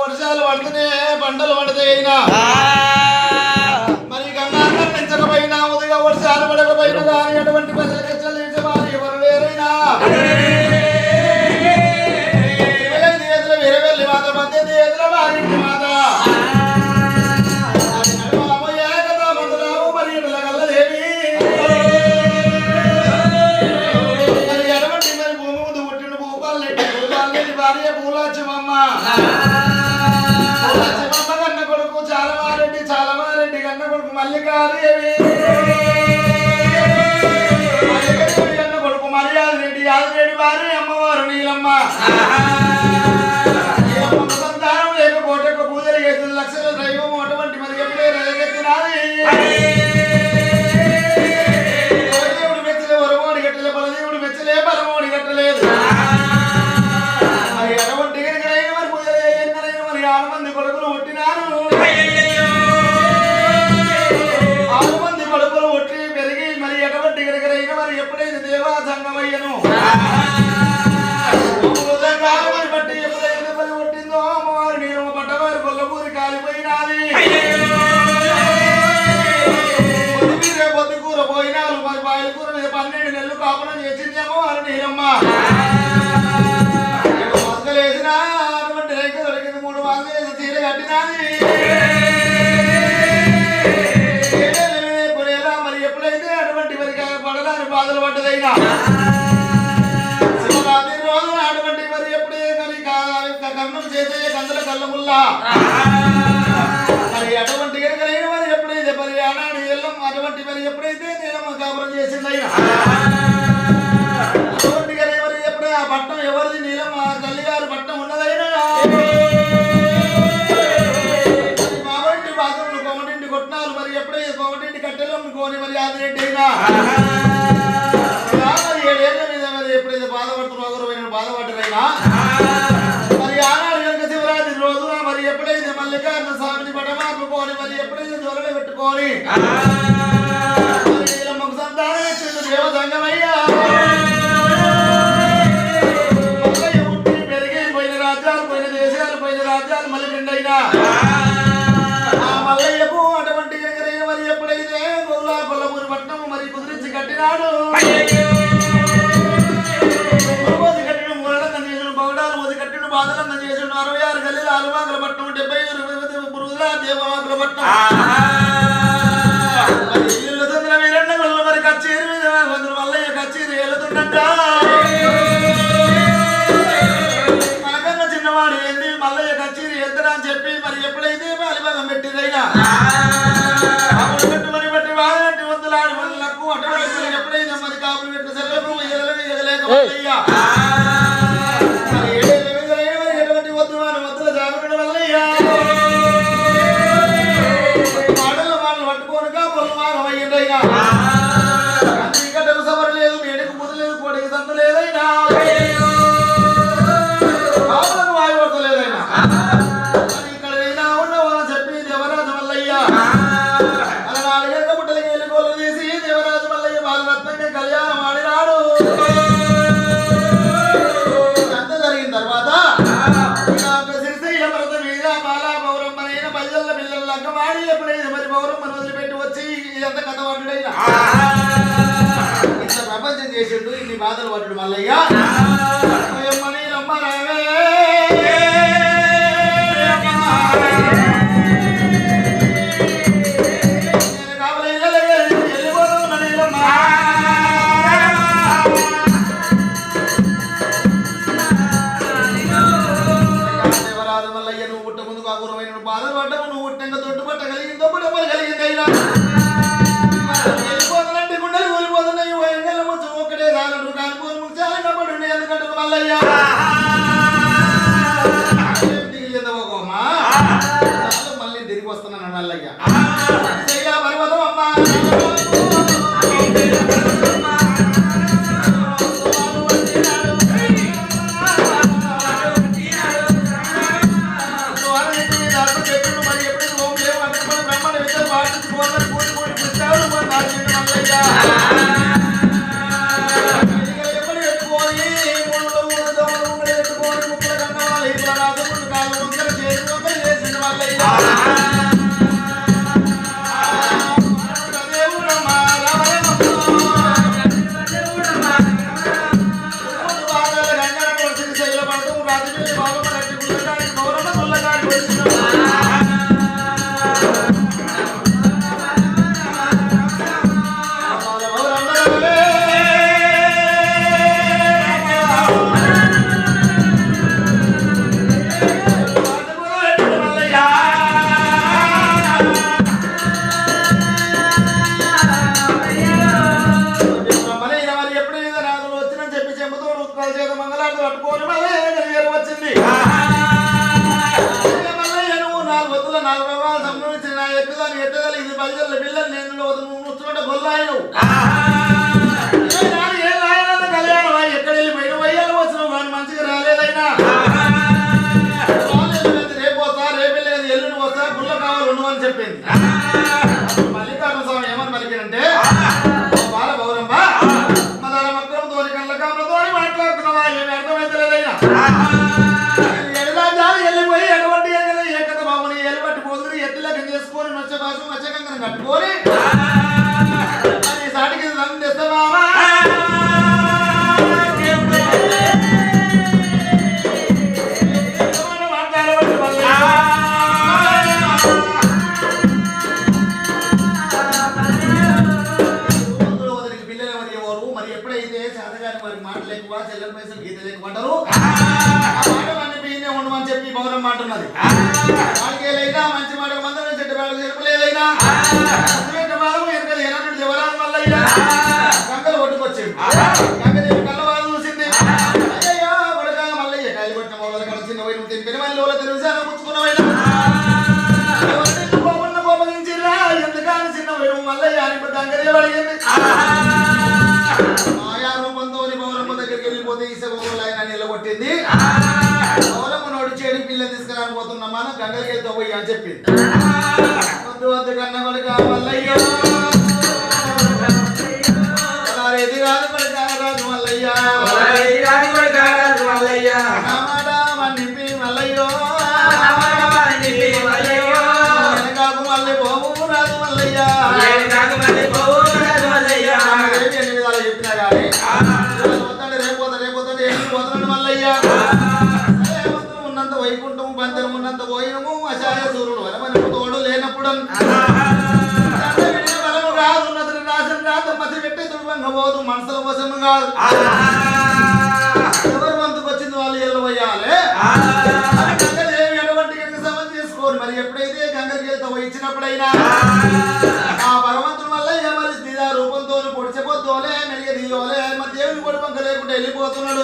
వర్షాలు పడుతూనే పంటలు పడతాయినా మరి గంగా పెంచకపోయినా ఉదిగా వర్షాలు పడకపోయినా కానీ అటువంటి ప్రజలు ఎవరు లేరైనా వీరవెల్లి మాత మధ్య ఎదుర వారింటి మాత భార్య పూలాచమమ్మ కన్న కొడుకు చాలమారెడ్డి కన్న కొడుకు మల్లికాదేవి కన్న కొడుకు మర్యాదరెడ్డి యాదరెడ్డి భార్య అమ్మవారు నీలమ్మ సంతానం లేక కోటకు పూజలు చేసిన లక్షల దైవం అటువంటి మరి ఎప్పుడే రైకెత్తినాది దేవుడు మెచ్చలే వరమోడి గట్టలే బలదేవుడు మెచ్చలే బలమోడి గట్టలేదు మంది కొడుకులు పుట్టినారు 6 మంది కొడుకులు పుట్టి పెరిగి మరి ఎటువంటి గిరిగిరైన మరి ఎప్పుడైతే దేవా సంగమయ్యను మరి బట్టి ఎప్పుడైతే మరి పుట్టిందో అమ్మవారు నేను పట్టవారు కొల్లపూరి కాలిపోయినాది పొద్దు కూర పోయినారు మరి బాయిల కూర మీద 12 నెలలు కాపురం చేసింది అమ్మవారు నీలమ్మ వేసిన అటువంటి రేఖ దొరికింది 3 వారాలు వేసి తీర కట్టినది మరి ఎప్పుడైతే అటువంటి మరి పడడానికి బాధలు పడ్డదైనా శివరాత్రి రోజున అటువంటి మరి ఎప్పుడే కర్ణం చేసే కందుల కళ్ళముల్లా ఎటువంటి మరి ఎప్పుడైతే నీలమ్మ కాపురం చేసిందయ్యా మరి ఎప్పుడే ఆ పట్టణం ఎవరిది నీలమ్మ తల్లి గారి పట్టణం ఉన్నదైనా మావంటి బాధలు కోమటింటి కొట్టినారు మరి ఎప్పుడైతే కోమటింటి కట్టెలు అమ్ముకొని మరి ఆదిరెడ్డి అయినా 7 ఏళ్ల మీద మరి ఎప్పుడైతే బాధపడుతున్నారు బాధపడ్డారైనా మరి ఆనాడు కనుక శివరాత్రి రోజున మరి ఎప్పుడైతే మల్లికార్జున స్వామిని పటమాపుకొని మరి ఎప్పుడైతే జ్వరలు పెట్టుకొని నీలమ్మకు సంతానం ఇచ్చింది దేవ సంగమయ్యా మల్లయ్య పుట్టి పెరిగి పోయిన రాజ్యాలు పోయిన దేశాలు పోయిన రాజ్యాలు మళ్ళీ నిండైనా ఆ మల్లయ్యకు అటువంటి మరి ఎప్పుడైతే కొల్లపూరి పట్నం మరి కుదిరించి కట్టినాడు బాధలంగా చేసి 66 గల్లీల ఆలువాకుల పట్టణం 70 పురుగుల దేవవాకుల పట్టణం ఇల్లు తొందర వీరన్న గొల్ల మరి కచ్చేరి మీద మల్లయ్య కచ్చేరి వెళ్తుండట మనకన్నా చిన్నవాడు ఏంది మల్లయ్య కచ్చేరి వెళ్తాడా అని చెప్పి మరి ఎప్పుడైతే అలిభాగం పెట్టిందైనా పెట్టుమని బట్టి బాధపెట్టి వద్దులాడి వాళ్ళకు అటువంటి ఎప్పుడైతే మరి కాపులు పెట్టిన సెల్లకు ఎదలేక మల్లయ్య ప్రపంచం చేసిండు ఇన్ని బాధలు పడ్డాడు మల్లయ్య దేవరాజు మల్లయ్య నువ్వు పుట్ట ముందు కాకూరమైన బాధలు పడ్డావు నువ్వు పుట్టిన దొడ్డు పట్ట కలిగిందో పుట్టపలు కలిగిందైనా మళ్ళీ తిరిగి వస్తున్నాను మల్లయ్య పర్వతం అమ్మా మరి ఎప్పుడు ఓం లేవు అనుకున్న బ్రహ్మణ విద్య మల్లికార్జున స్వామి ఏమని పలికినంటే బాల గౌరమ్మ మదాల మక్రంతో కళ్ళకామలతో మాట్లాడుతున్నావా ఏమి అర్థమైతలేదైనా వెళ్ళిపోయి ఎటువంటి ఏకత బాబుని ఎలుబట్టి పోతుని ఎత్తులకి చేసుకొని నచ్చ భాష మచ్చకంగా కట్టుకొని సాటికి రంగు తెస్తావా మాటలు ఎక్కువ చెల్లెల పైసలు గీత లేకపోతారు ఆ మాట అన్ని ఉండమని చెప్పి గౌరవం అంటున్నది. నాలుగేళ్ళైనా మంచి మాటకు మందరం చెట్టు కాడకు చెరుపులేదైనా ఎనడు దేవరాజు మల్లయ్య గంగలు ఒడ్డుకొచ్చింది. గంగదేవి కళ్ళవారు చూసింది. అయ్యయ్యో కొడుక మల్లయ్య కాయలు కొట్టిన మొదలు కడ చిన్న వైపు తింపిన మళ్ళీ తెలుసాను పుచ్చుకున్నవైనా కోపగించిరా ఎందుకని చిన్న వైపు మల్లయ్య అని గంగదేవి అడిగింది. ఆయా రూపంతో పౌరమ్మ దగ్గరికి వెళ్ళిపోతే ఈసగోలు ఆయన నిలబొట్టింది. పౌరమ్మ నోడు చెడు పిల్ల తీసుకురాని పోతున్నామా గంగలకి వెళ్తా పోయి అని చెప్పింది. వద్దు వద్దు కన్న కొడుక మల్లయ్య ఇది కాదు కొడుక రాజు మల్లయ్య మన్నిపి మల్లయ్యో వెనకాకు మళ్ళీ పోవు రాజు మల్లయ్య ఎన్ని విధాలు చెప్పినా కానీ రేపోతాడు ఏమి పోతున్నాడు మల్లయ్య ఉన్నంత వైకుంఠము పంచరం ఉన్నంత పోయినము అశాయ సూర్యుడు వనమని తోడు లేనప్పుడు బలము కాదు ఉన్నతని నాశనం రాదు మతి పెట్టి దుర్భంగా పోదు మనసుల కోసము కాదు. ఎవరు వంతుకు వచ్చింది వాళ్ళు ఎల్లు పోయాలి. గంగదేవి ఎటువంటి గంగ సమం చేసుకోరు. మరి ఎప్పుడైతే గంగకి ఇచ్చినప్పుడైనా ఆ భగవంతుని వల్ల ఎవరి స్థిర రూపంతో పొడిచిపోతోలే మెలిగ దియోలే మరి దేవుని పొడిపంక లేకుండా వెళ్ళిపోతున్నాడు.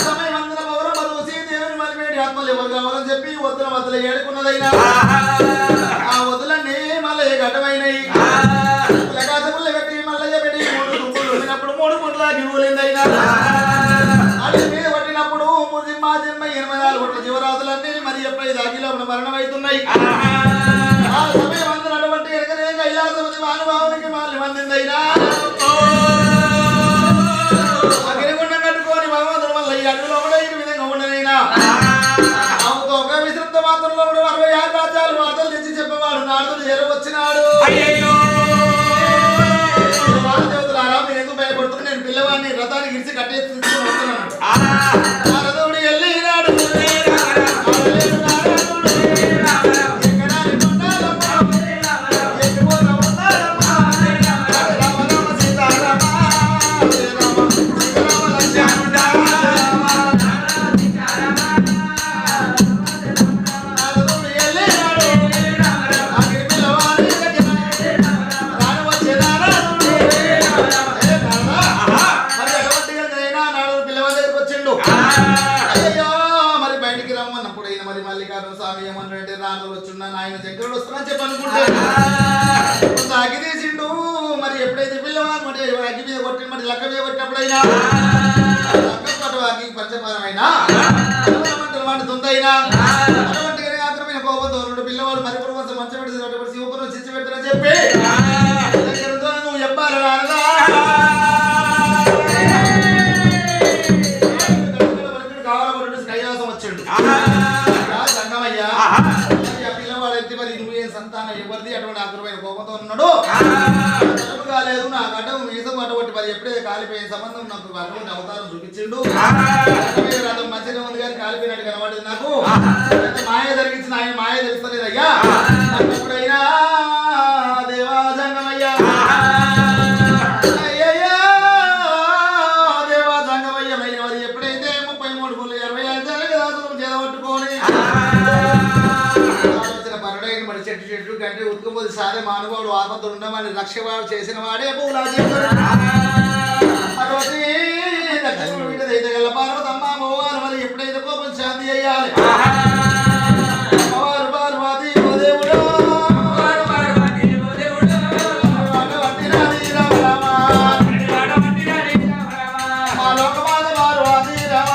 సమయం అందరం ఎవరో మరుసి దేవుని మలిపేటి ఆత్మలు ఎవరు కావాలని చెప్పి వద్దుల వద్దుల ఏడుకున్నదైనా ఆ వద్దులన్నీ మళ్ళీ ఘటమైనవి. లగాసములు పెట్టి మల్లయ్య పెట్టి 3 దుంపులు వచ్చినప్పుడు 3 పుట్ల గివులిందైనా అడిగి మీద పట్టినప్పుడు మా జన్మ 84 కోట్ల జీవరాశులన్నీ మరి ఎప్పుడైతే అఖిలోపల మరణం అవుతున్నాయి. ఆ సమయం అందరూ అటువంటి ఎరగనే కైలాసపతి మహానుభావునికి మళ్ళీ మందిందైనా అగ్నిగుండం కట్టుకొని భగవంతుడు వల్ల ఈ అడుగులో కూడా ఈ విధంగా ఉండనైనా ఒక విశ్రప్త మాత్రంలో 66 రాజ్యాలు వార్తలు తెచ్చి చెప్పేవాడు నారదుడు చేరవచ్చినాడు. దేవతలారా మీరు ఎందుకు భయపడుతున్నారు? నేను పిల్లవాడిని రథానికి ఇరిచి కట్టేసి తీసుకుని వస్తున్నాను. నారదుడు వెళ్ళినాడు ఆయన శంకరుడు వస్తున్నా చెప్పనుకుంటే అగ్గి తీసిండు. మరి ఎప్పుడైతే పిల్లవాడు మరి అగ్గి మీద కొట్టి మరి లక్క మీద కొట్టినప్పుడైనా లక్క అగ్గి పంచపారమైనా మండుతుందైనా అటువంటి ఆత్రమైన కోపంతో పిల్లవాడు మరి పూర్వం మంచం పెట్టి శివపురం చిచ్చి పెడతారని చెప్పి నువ్వు చెప్పాలి కావాలన్నట్టు కైలాసం వచ్చిండు సంగమయ్యా. మరి నువ్వేం సంతానం ఎవరిది అటువంటి ఆగ్రహమైన కోపంతో ఉన్నాడు. తలుపు కాలేదు నా గడ్డం మీసం అటువంటి మరి ఎప్పుడైతే కాలిపోయే సంబంధం నాకు అటువంటి అవతారం చూపించిండు. రథం మంచిగా ఉంది కానీ కాలిపోయినట్టు కనబడింది. నాకు మాయ జరిగించిన ఆయన మాయ తెలుస్తలేదు అయ్యా. ఎప్పుడైనా దేవా సంగమయ్యా అయ్యయ్యా దేవా సంగమయ్య మరి ఎప్పుడైతే 33 పుల్లు 25 దాసులు చేదబట్టుకొని చెట్టు చెట్టు గంటే ఉత్తుకుపోతే సారే మానవుడు ఆపత్తులు ఉండమని రక్షవాడు చేసిన వాడే పూలాజీగల పార్వతమ్మ అమ్మవారు మరి ఎప్పుడైతే కోపం శాంతి అయ్యాలి. అమ్మవారు పార్వతి ఓ దేవుడు మా లోకమాత పార్వతి రామ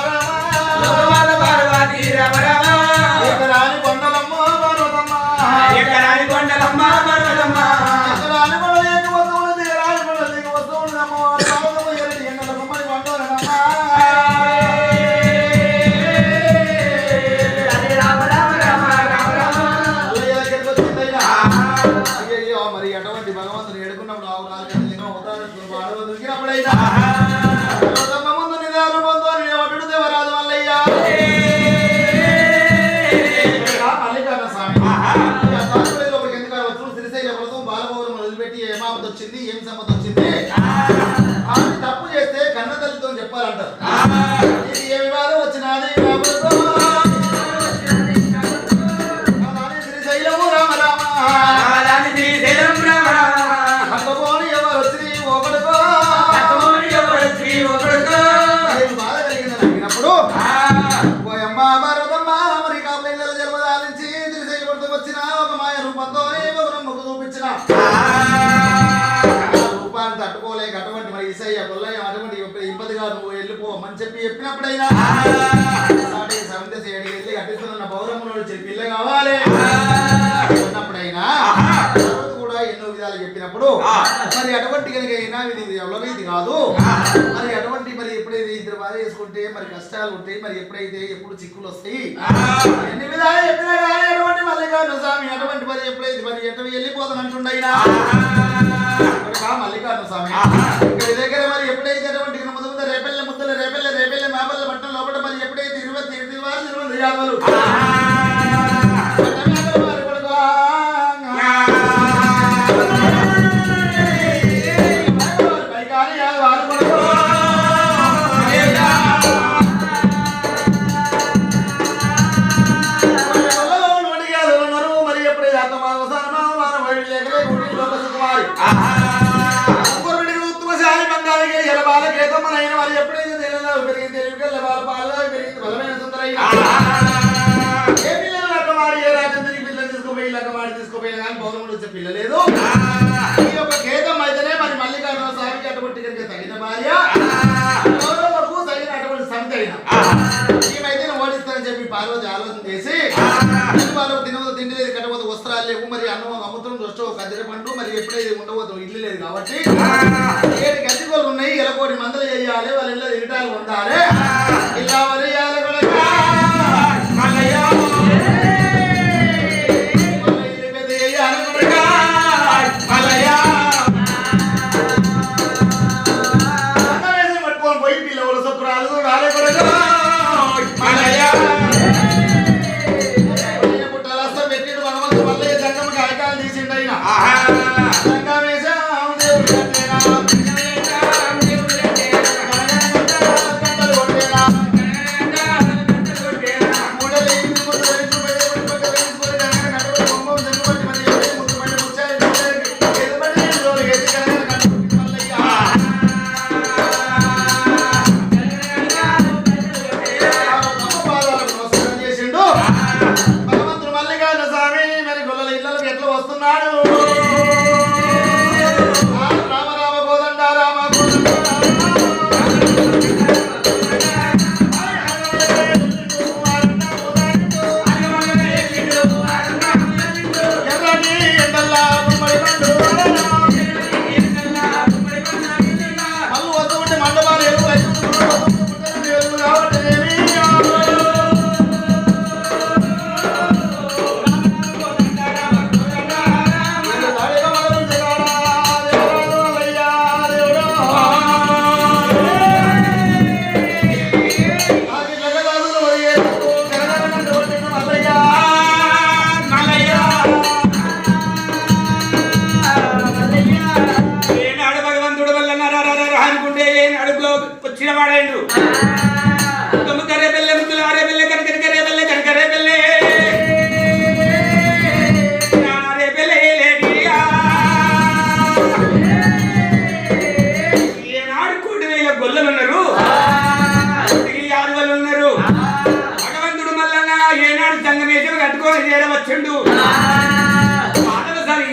రామ కొండలమ్మ పార్వతమ్మ ఎకరాని కొండలమ్మ పర్వతమ్మ ఎకరాని కొండలేక వస్తువులు ఎకరాని కొండలేక వస్తువులు అమ్మవారు పార్వతమ్మ ఎరటి ఎండల గుమ్మడి కొండలమ్మ చెప్పి చెప్పినప్పుడైనా సమిత సేడికి వెళ్ళి కట్టిస్తున్న పౌరములు చెప్పి పిల్ల కావాలి అన్నప్పుడైనా కూడా ఎన్నో విధాలు చెప్పినప్పుడు మరి అటువంటి కనుక అయినా ఇది ఎవరిది కాదు మరి అటువంటి మరి ఎప్పుడైతే ఇద్దరు బాధ చేసుకుంటే మరి కష్టాలు ఉంటాయి మరి ఎప్పుడైతే ఎప్పుడు చిక్కులు వస్తాయి ఎన్ని విధాలు చెప్పినా కానీ అటువంటి మల్లికార్జున స్వామి అటువంటి మరి ఎప్పుడైతే మరి ఎటు వెళ్ళిపోతానంటుండయినా మల్లికార్జున స్వామి ఇక్కడ దగ్గర మరి ఎప్పుడైతే అటువంటి ముందు రేపెళ్ళ ముద్దలు రేపెళ్ళ మేపల్ల పట్టణం లోపల మరి ఎప్పుడైతే 20 యాదవులు పిల్లలేదు ఈ యొక్క గేదం అయితేనే మరి మల్లికార్జున స్వామికి అటువంటి తగిన భార్య తగిన అటువంటి సమిత అయినా ఈమైతే ఓడిస్తానని చెప్పి పార్వతి ఆలోచన చేసి వాళ్ళు తిండి లేదు కట్టబోతు వస్త్రాలు లేవు మరి అన్నం అమ్ముతం దృష్టి కదిరి పండు మరి ఎప్పుడైతే ఉండబోతు ఇల్లు లేదు కాబట్టి 7 గద్దెలు ఉన్నాయి ఎలకోటి మందలు చేయాలి వాళ్ళ ఇళ్ళ తింటాలు ఉండాలి ఇలా వరియాలి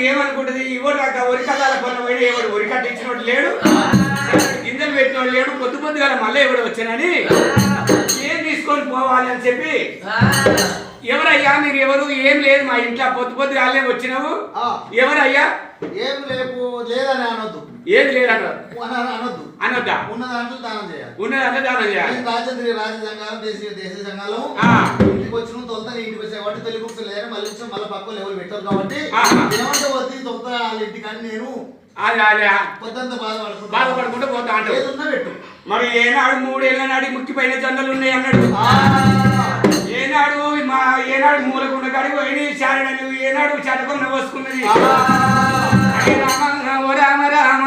ఏమనుకుంటది ఇవ్వడు రాక ఉరికట్టాల పన్న పోయి ఎవడు ఉరికట్ట ఇచ్చినోడు లేడు గింజలు పెట్టినోడు లేడు పొద్దు గల మళ్ళీ ఎవడు వచ్చానని ఏం తీసుకొని పోవాలి అని చెప్పి ఎవరయ్యా మీరు ఎవరు ఏం లేదు మా ఇంట్లో పొద్దు గాలే వచ్చినావు ఎవరయ్యా ఏం లేదని అనొద్దు ఏది లేదనొద్దు అనొద్దా ఉన్న దాంట్లో దానం చేయాలి రాజ్య సంఘాలు దేశ సంఘాలు ఇంటికి వచ్చిన తొలత ఇంటికి వచ్చాయి కాబట్టి తొలి బుక్స్ లేదని మళ్ళీ మళ్ళీ పక్కన ఎవరు పెట్టారు కాబట్టి వచ్చి తొలత వాళ్ళ ఇంటికి అని నేను పొద్దంతా బాధపడుకుంటూ పోతా అంటే పెట్టు మరి ఏనాడు 3 ఏళ్ళ నాడు ముక్కిపోయిన జొన్నలు ఉన్నాయి అన్నాడు ఏనాడు మూలకుండా కాడి పోయి చారడని ఏనాడు చటకొన్న పోసుకున్నది రామ రామ రామ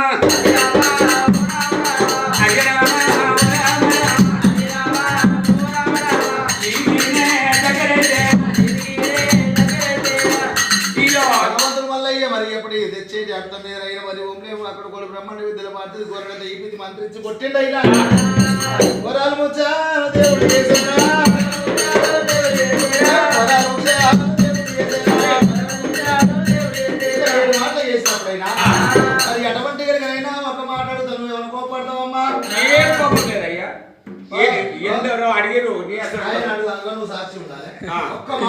మరి ఎప్పుడు తెచ్చేటి అర్థం అయిన మరి ఓంలేము అక్కడ కూడా బ్రహ్మాండ విద్యల మార్చి గొర్రెల ఈపితి మంత్రించి కొట్టిండు అయినా గొర్రెలు ముచ్చా దేవుడు చేసిన మాటలు చేసినప్పుడైనా మరి ఎటువంటి గడికైనా ఒక మాట్లాడుతాను ఏమైనా కోపడతావమ్మా ఏం కోపం లేదయ్యా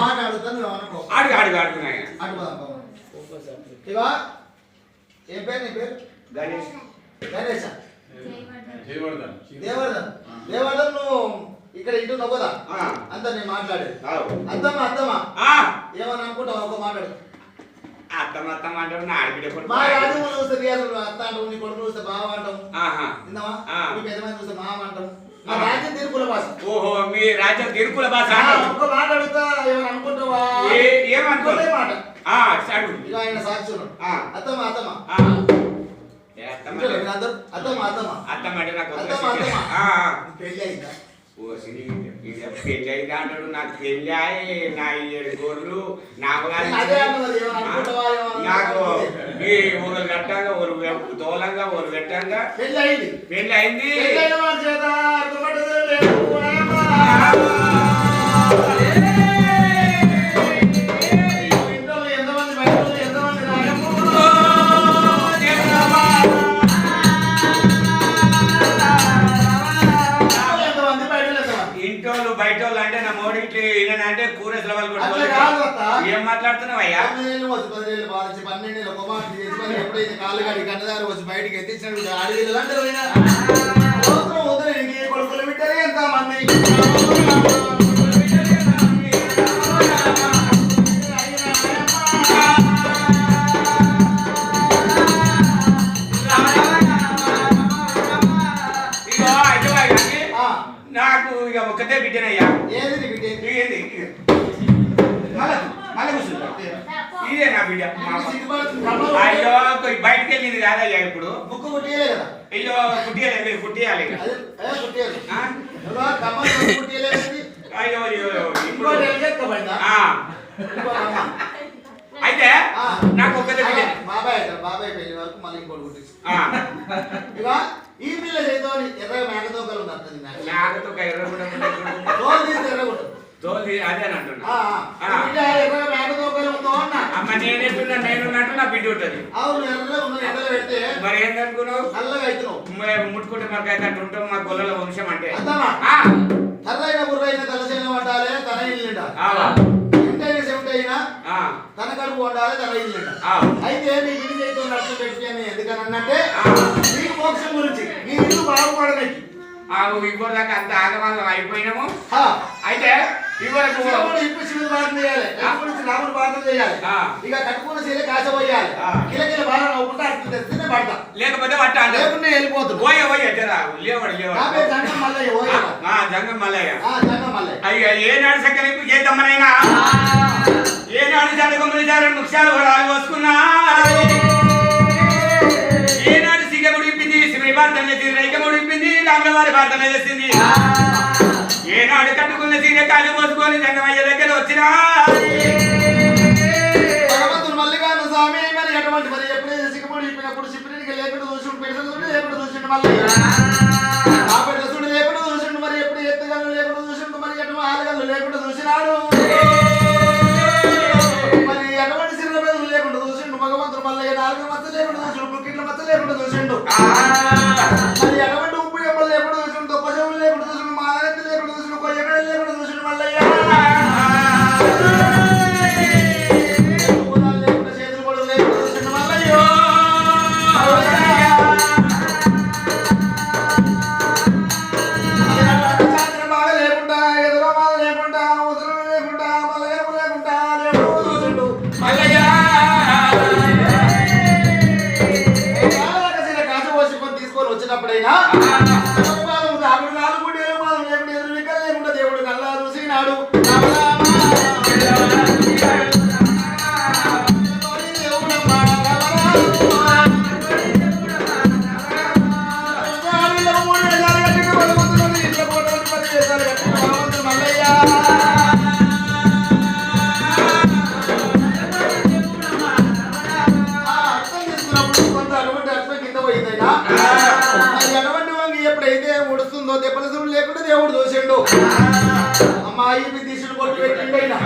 మాట అడుగుతాను నువ్వు అనుకో. అడుగు అడుగు అడుగు నాయన. ఇవా ఏం పేరు నీ పేరు? గణేష్. గణేష్ దేవర్ధన్. దేవర్ధన్ నువ్వు ఇక్కడ ఇంటి ఉన్నావు కదా అంత నేను మాట్లాడేది. అత్తమ్మా అత్తమ్మా ఏమని అనుకుంటావు ఒక మాట్లాడు. అత్తమ్మ అత్తమ్మ అంటాడు నా ఆడబిడ్డ కొడుకు. మా రాజు చూస్తే అత్త అంటావు, నీ కొడుకు చూస్తే బావ అంటాం. తిన్నావా? మీ పెద్దమంది చూస్తే మామ అంటాం. మా రాజ్యం తిరుకుల భాష. ఓహో మీ రాజ్యం తిరుకుల భాష. ఒక్క మాట అడుగుతా ఏమని అనుకుంటావా? ఏమనుకోలే మాట అడుగు. ఇక ఆయన సాక్షి ఉన్నాడు. అత్తమ్మా అత్తమ్మా అత్తమ్మా అత్తమ్మా అత్తమ్మ అంటే నాకు పెళ్ళి అయిందా? పెళ్ళి అయితే అంటాడు. నాకు పెళ్ళి నా 7 గోర్లు నాకు ఈ ఊరు కట్టంగా ఊరు తోలంగా ఊరు పెట్టంగా పెళ్ళి అయింది. పెళ్ళి అయింది. బయట వాళ్ళు అంటే నా మోడీ అంటే కూర ఏం మాట్లాడుతున్నావు అయ్యా? ఎప్పుడైతే కాళ్ళు కాడి కన్నదారు వచ్చి బయటకి ఎత్తించినట్టు అడవిలు అంటారు కొడుకులు పెట్టారు ఎంత మంది. నాకు ఇక ఒక్కతే బిడ్డనయ్యా. ఏది బిడ్డ? మళ్ళీ కూర్చుంటా. ఇదే నా బిడ్డ. అయ్యో బయటకు వెళ్ళింది కాదయ్యా ఇప్పుడు. బుక్ కుట్టియలే కదా? అయ్యో కుట్టియాలి కుట్టియాలి. అయ్యో అయితే నాకు ఒక్కతే బిడ్డ. బాబాయ్ పెళ్లి వరకు మళ్ళీ ఇంకోటి కుట్టించు. ఇక ఈ పిల్ల చేతో ఎర్ర మేకతోకలు ఉంది. మేకతోక ఎర్ర తోలి అదే అని అంటున్నా. అమ్మ నేనేంటున్నా నేనున్నట్టు నా బిడ్డ ఉంటుంది. మరి ఏంటనుకున్నావు? ముట్టుకుంటే మనకైతే అట్టు ఉంటాం. మా గొల్లల వంశం అంటే తర్రైన బుర్రైన తలసేన పట్టాలి తన ఇల్లు తన కడుపు ఉండాలి తన ఇల్లు. అయితే నీ బిడ్డ చేతితో నడుచు పెట్టి అని ఎందుకని అన్నట్టే నీకు మోక్షం గురించి నీ ఇల్లు బాగుపడడానికి ఇప్పుడు దాకా అంత ఆగమాగం అయిపోయినాము. అయితే ఇక కట్టుకున్న సీలే కాస పోయాలి. కిలకిల బాగా నవ్వుకుంటే అట్లా తెస్తేనే పడతా, లేకపోతే పట్ట లేకుండా వెళ్ళిపోతుంది. జంగం మల్లయ్య అయ్యా ఏనాడు సక్కనిప్పు చేద్దామనైనా ఏనాడు జడగొమ్మలు జార వృక్షాలు రాలు పోసుకున్నా ఏనాడు సిగముడు ఇప్పింది శ్రీ భారతం చేసింది రైకముడు ఇప్పింది రామవారి భారతం చేసింది. ఏనాడు కట్టుకున్న సీర కాలు పోసుకొని జంగమయ్య దగ్గర వచ్చినా భగవంతుడు మల్లికార్జున స్వామి మరి అటువంటి మరి ఎప్పుడైతే సిగముడు ఇప్పినప్పుడు సిప్పినికి లేకుండా చూసి పెడసలు లేకుండా చూసిండు. మళ్ళీ ఆ పెడసుడు లేకుండా చూసిండు. మరి ఎప్పుడు ఎత్తుగల్లు లేకుండా చూసిండు. మరి ఎటు ఆలుగల్లు లేకుండా చూసినాడు. మరి ఎటువంటి సిర పెదలు లేకుండా చూసిండు. భగవంతుడు మళ్ళీ 4 మచ్చ లేకుండా చూసిండు. బుక్కిట్ల మచ్చ లేకుండా చూసిండు. మరి ఎటువంటి ఉప్పు ఎప్పలు లేకుండా చూసిండు. దొప్ప చెవులు లేకుండా చూసిండు. మాదనెత్తి లేకుండా చూసిండు. కొయ్యగడ లేకుండా చూసిండు. మల్లయ్య లేకుండా చేతులు కూడా లేకుండా చూసిండు. మల్లయ్య బాగా లేకుండా ఎదురు బాగా లేకుండా ఉదరం లేకుండా మల్లయ్య లేకుండా లేకుండా చూసిండు. మల్లయ్య కాసు పోసి తీసుకొని వచ్చినప్పుడైనా లేకుండా దేవుడు కల్లా చూసినాడు. ఎప్పుడైతే ఉడుస్తుందో దెబ్బలసుడు లేకుండా దేవుడు దోషండు. అమ్మాయి తీసుడు కొట్టు పెట్టిండు.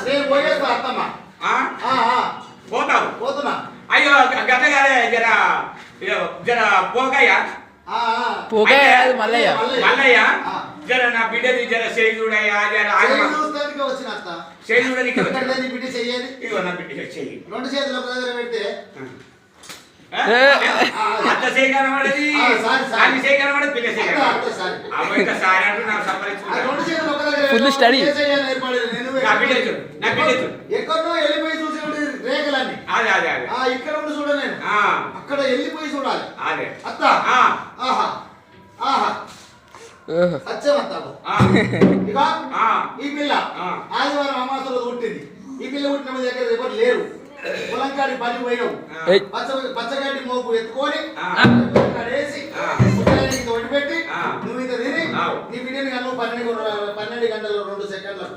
నేను పోయేస్తా అత్తమ్మ. పోతావు? పోతున్నా. అయ్యో గతగానే జర జర పోకయ్యా మల్లయ్య మల్లయ్య జర నా బిడ్డది జర చేయి చూడయ్యా. జర చూస్తానికి వచ్చిన అత్త చేయి చూడడానికి ఇక్కడ లేని బిడ్డ చెయ్యేది ఇగో నా బిడ్డ చెయ్యి రెండు చేతులు ఒక దగ్గర పెడితే అత్త చేయి కనబడేది ఆమె చేయి కనబడేది పిల్ల చేయి కనబడేది అవ్వ ఇంకా సారి అంటూ నాకు సంపాదించుకుంటాను రెండు చేతులు ఒక దగ్గర ఫుల్ స్టడీ నా బిడ్డ చూడు నా బిడ్డ చూడు ఎక్కడో వెళ్ళిపోయి చూసే రేఖలన్నీ అదే అదే అదే ఇక్కడ ఉండి చూడ నేను అక్కడ వెళ్ళిపోయి చూడాలి అదే అత్త ఆహా ఆహా సత్యం అత్తాకు ఇక ఈ పిల్ల ఆదివారం అమాసంలో పుట్టింది ఈ పిల్ల పుట్టిన మీ దగ్గర ఎవరు లేరు పొలంకాడి పని పోయినావు పచ్చగడ్డి మోపు ఎత్తుకొని వేసి వడిపెట్టి నువ్వు ఇంత తిని నీ బిడ్డని కన్నా 12 గంటలు 2 సెకండ్లకు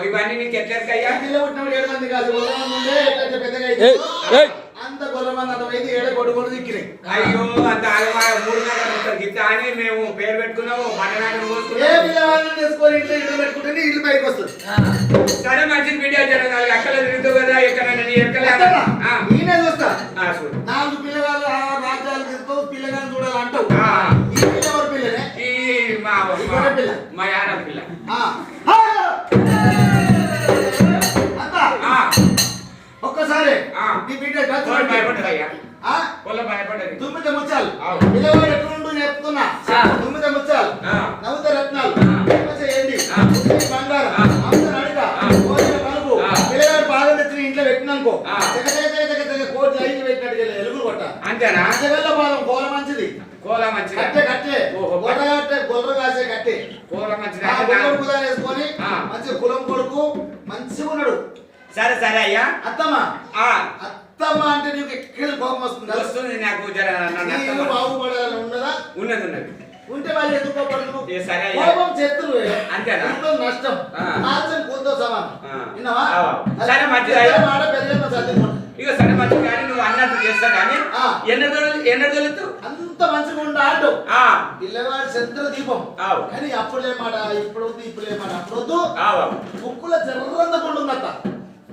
ఇవన్నీ నీకు ఎట్లెక్కయ్యా పిల్ల పుట్టినప్పుడు 7 మంది కాదు పెద్దగా అయితే అంత గొర్రెమంది అంత అయితే ఏడ కొడుకొని దిక్కినాయి అయ్యో అంత 3 గిత్త అని మేము పేరు పెట్టుకున్నాము మటనాటం ఏ పిల్లవాళ్ళని తీసుకొని ఇంట్లో పెట్టుకుంటే ఇల్లు పైకి వస్తుంది సరే మంచి వీడియో జరగాలి అక్కడ తిరుగుతావు కదా ఎక్కడైనా నీ ఎక్కడ నేనే చూస్తా 4 పిల్లగాళ్ళు రాజ్యాలు తిరుగుతావు పిల్లగాళ్ళు చూడాలంటావు ఈ పిల్ల ఎవరి పిల్లనే ఈ మా యార పిల్ల ఒక్కసారి నీ బిడ్డ భయపడ్డదయ్యా భయపడ్డది 9 ముత్యాలు పిల్లవాడు ఎట్లుండు చెప్తున్నా 9 ముత్యాలు నవ్వుత రత్నాలు చేయండి బంగారం అంత నడక కోరిన పలుపు పిల్లవాడు బాగా తెచ్చి ఇంట్లో పెట్టిననుకో కోటి లైట్లు పెట్టినట్టు ఎలుగులు కొట్ట అంతేనా అంతవల్ల పాదం కోల మంచిది కట్టే కట్టే గొర్రె కాసే కట్టే కోల మంచిది కుదాలు వేసుకొని మంచి కులం కొడుకు మంచిగా ఉన్నాడు సరే సరే అయ్యా అత్తమ్మా అత్తమ్మ అంటే నీకు ఎక్కడ కోపం వస్తుంది నాకు బాగుపడాలని ఉన్నదా ఉన్నది ఉన్నది ఉంటే వాళ్ళు ఎందుకు కోపడదు సరే కోపం చేతులు అంతేనా నష్టం నాశనం కొంత సమానం విన్నావా సరే మంచిది మాట పెరిగిన చదువుకుంటా ఇక సరే మంచిది కానీ నువ్వు అన్నట్టు చేస్తా కానీ ఎన్నడూ అంత మంచిగా ఉండా అంటూ పిల్లవాడి చంద్ర దీపం కానీ అప్పుడే మాట ఇప్పుడు వద్దు ఇప్పుడే మాట అప్పుడు వద్దు ముక్కుల జర్రంద పండు ఉందట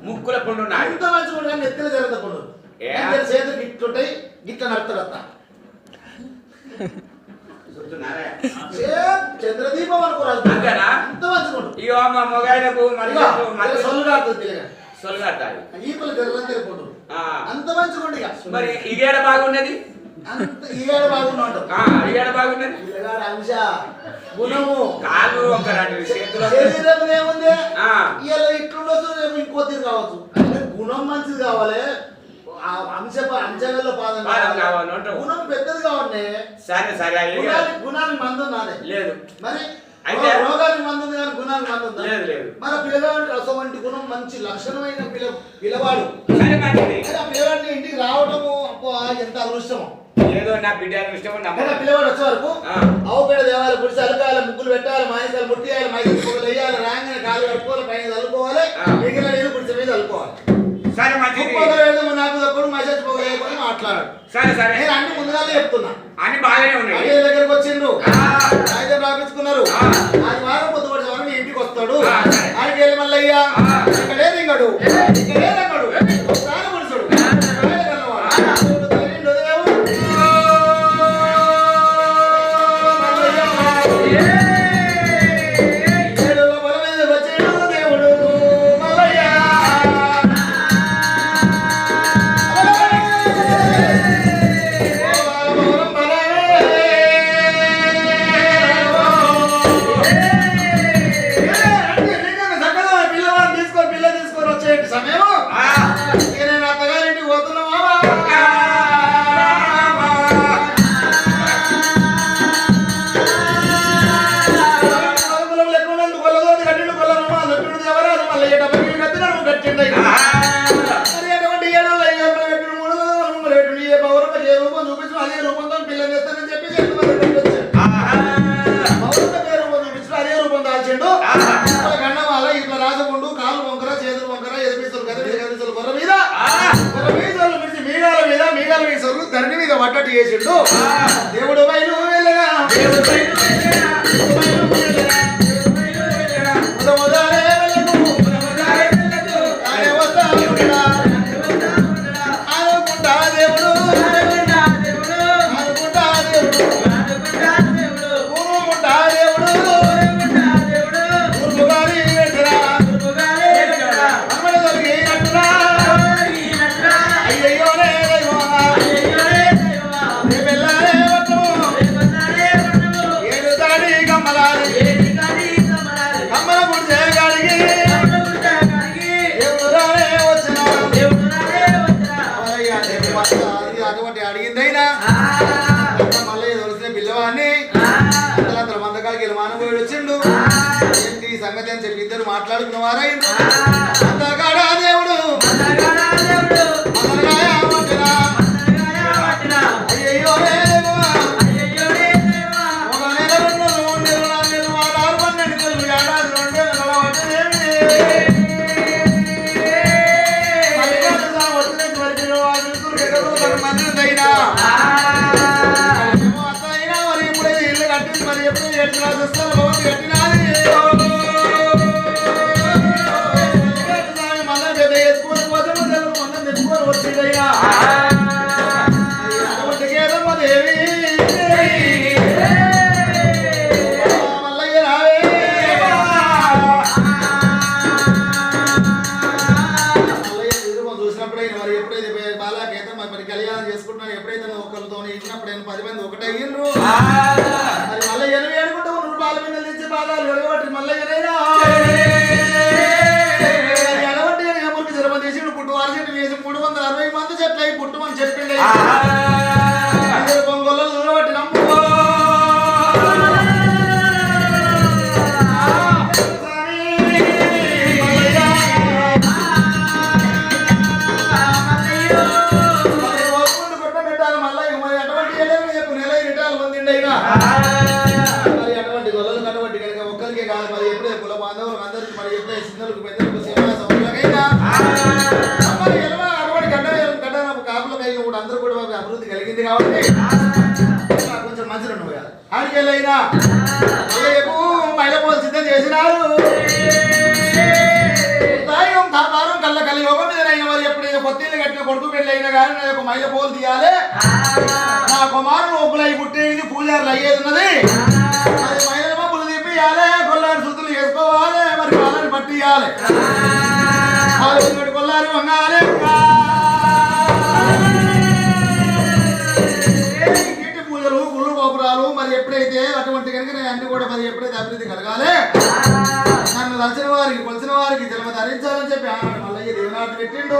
ముక్కుల పండు అంత మంచిగా ఉండే ఎత్తుల జరంద పండు చేతులు గిట్లుంటాయి గిట్ల నడుతాడత్త చంద్రదీపం అనుకోరాదు అంత మంచిగా ఉండు ఇక మా మొగాయనకు సొల్లు కాడుతుంది సొల్లుగాడు ఈపుల జర్రంద పండు అంత మంచిగా ఉండి మరి ఇగేడ బాగున్నది అంత ఈగడ బాగున్నాడు ఇగేడ బాగున్నది పిల్లగాడు అంశ గుణము కాలు ఒక 2 చేతులు శరీరం ఏముంది ఇలా ఇట్లుండొచ్చు రేపు ఇంకో తీరు కావచ్చు అంటే గుణం మంచిది కావాలి అంచగల్ల పాదం కావాలి గుణం పెద్దది కావాలి సరే సరే గుణానికి మందం నాదే లేదు మరి అయితే రోగానికి మందుంది కానీ గుణానికి మందుంది లేదు లేదు మన పిల్లగాడు అటువంటి గుణం మంచి లక్షణమైన పిల్లవాడు సరే మంచిది పిల్లవాడిని ఇంటికి రావటము అప్పో ఎంత అదృష్టమో ఏదో నా బిడ్డ ఇష్టం పిల్లవాడు వచ్చే వరకు ఆవు పేడ దేవాలి పుడిచి అలకాలి ముగ్గులు పెట్టాలి మాయిసాలు ముట్టియాలి మైసలు పొగలు వేయాలి రాగానే కాలు కట్టుకోవాలి పైన చల్లుకోవాలి మిగిలిన నీళ్ళు పుడిచి మీద చల్లుకోవాలి సరే మంచిది నాకు తప్పుడు మెసేజ్ పొగ వేయకుండా మాట్లాడాడు సరే సరే నేను అన్ని ముందుగానే చెప్తున్నా అన్ని బాగానే ఉన్నాయి దగ్గరకు వచ్చిండ్రు కాగితం రాపించుకున్నారు అది వారం పొద్దు పడిన వారం ఇంటికి వస్తాడు ఆయనకి వెళ్ళి మల్లయ్యా ఇక్కడే దింగడు ఇక్కడే రంగడు ఒకసారి పుడుచుడు ధరణి మీద పట్టట్టు చేసిండు దేవుడు బయలు వెళ్ళగా దేవుడు మాట్లాడుకున్న వారై అందగాడా దేవుడు అందగాయ పట్టినా అయ్యయ్యో దేవా ఒక నెల 2 నెలలు 3 నెలలు 4 నెలలు 6 12 నెలలు ఏడాది 2 నెలలు నడవటేమి మల్లికార్జున వచ్చిన వరకు వాళ్ళు ఎదురు మందిదైనా అయినా మరి ఇప్పుడు ఇల్లు కట్టింది మరి ఎప్పుడు ఏడ్చినా చూస్తారు భవన్ కట్టినాది మళ్ళీ పెద్ద ఎత్తుకొని పోతే మొన్న తెచ్చుకొని వచ్చిందయ్యా కేదమ్మ దేవి మల్లయ్య రావే చూసినప్పుడైనా మరి ఎప్పుడైతే బాలాకైతే మరి కళ్యాణం చేసుకుంటున్నాను ఎప్పుడైతే ఒకరితో ఇచ్చినప్పుడు 10 మంది ఒకటే అయ్యిండ్రు మరి మళ్ళీ 80 అనుకుంటే 100 రూపాయల మీద తెచ్చి బాగాలు ఎడగబట్టి మళ్ళీ ఎడబట్టి ఎవరికి జరమ తీసి పుట్టు వారి చెట్టు వేసి 360 మంది చెట్లు అయి పుట్టుమని చెప్పిండే పొంగొల్లు దూరబట్టి నమ్ము మరి అటువంటి గొల్లలు కటువంటి కనుక ఒక్కరికే కాదు మరి ఎప్పుడైతే కుల బాంధవులకు అందరికి మరి ఎప్పుడైతే సిద్ధులకు పెద్దలకు సేవా సౌకర్యమైనా మరి ఎలా అటువంటి గడ్డ కాపుల కలిగి కూడా అందరూ కూడా అభివృద్ధి కలిగింది కాబట్టి కొంచెం మంచిగా ఉండవు ఆడికెళ్ళైనా మళ్ళీ మైలపోలు సిద్ధం చేసినారు తాతారం కళ్ళ కళ్ళ యోగం మీద అయినా మరి ఎప్పుడైతే కొత్తిల్లు కట్టిన కొడుకు పెళ్ళి అయినా కానీ నా యొక్క మైలపోలు తీయాలి నా కుమారుడు ఒప్పులై పుట్టేది పూజారులు అయ్యేది ఉన్నది మరి మైల మబ్బులు తీపియాలి కొల్లారి శుద్ధులు చేసుకోవాలి మరి వాళ్ళని పట్టియాలి కొల్లారి వంగాలి ఇంటి పూజలు గుళ్ళు గోపురాలు మరి ఎప్పుడైతే అటువంటి కనుక అన్ని కూడా మరి ఎప్పుడైతే అభివృద్ధి కలగాలి నన్ను దలిచిన వారికి కొలిచిన వారికి జన్మ ధరించాలని చెప్పి మల్లయ్య దేవనాటి పెట్టిండు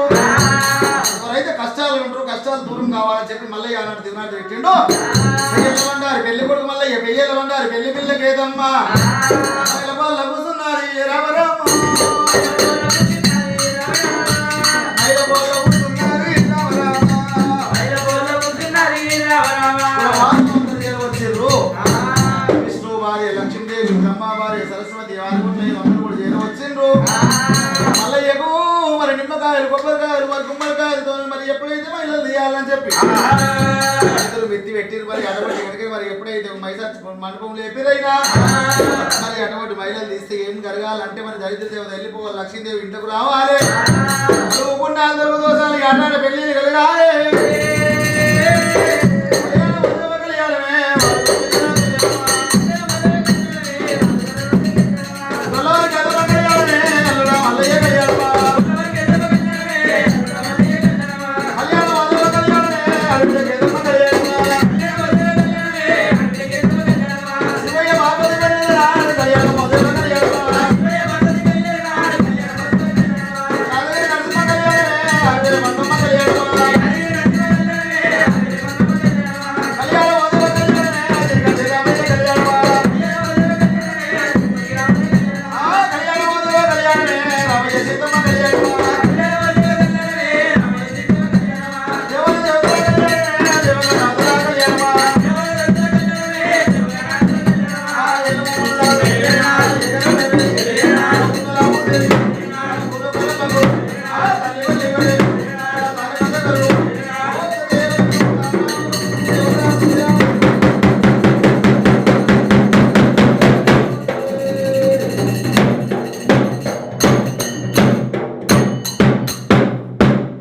ఎవరైతే కష్టాలు ఉంటారు కష్టాలు దూరం కావాలని చెప్పి మల్లయ్య ఆనాడు దేవనాటి పెట్టిండు పెళ్ళి పెళ్లి కొడుకు మల్లయ్య పెయ్యలు వండారు పెళ్లి పిల్లకేదమ్మా కూర్చున్నారు రామరామ విష్ణు భార్య లక్ష్మీదేవి బ్రహ్మ భార్య సరస్వతి వారు కూడా చేరవచ్చిండ్రు మల్లయ్యకు మరి నిమ్మకాయలు కొబ్బరికాయలు మరి గుమ్మడికాయలతో మరి ఎప్పుడైతే మహిళలు తీయాలని చెప్పి మెత్తి పెట్టిరు మరి అటువంటి కనుక మరి ఎప్పుడైతే మైసాచి మండపంలో ఎప్పిరైనా మరి అటువంటి మహిళలు తీస్తే ఏం జరగాలంటే మరి దరిద్ర దేవత వెళ్ళిపోవాలి లక్ష్మీదేవి ఇంట్లోకి రావాలి పుణ్యాలు దొరుకు దోషాలు అన్నాడు పెళ్లి కలగాలి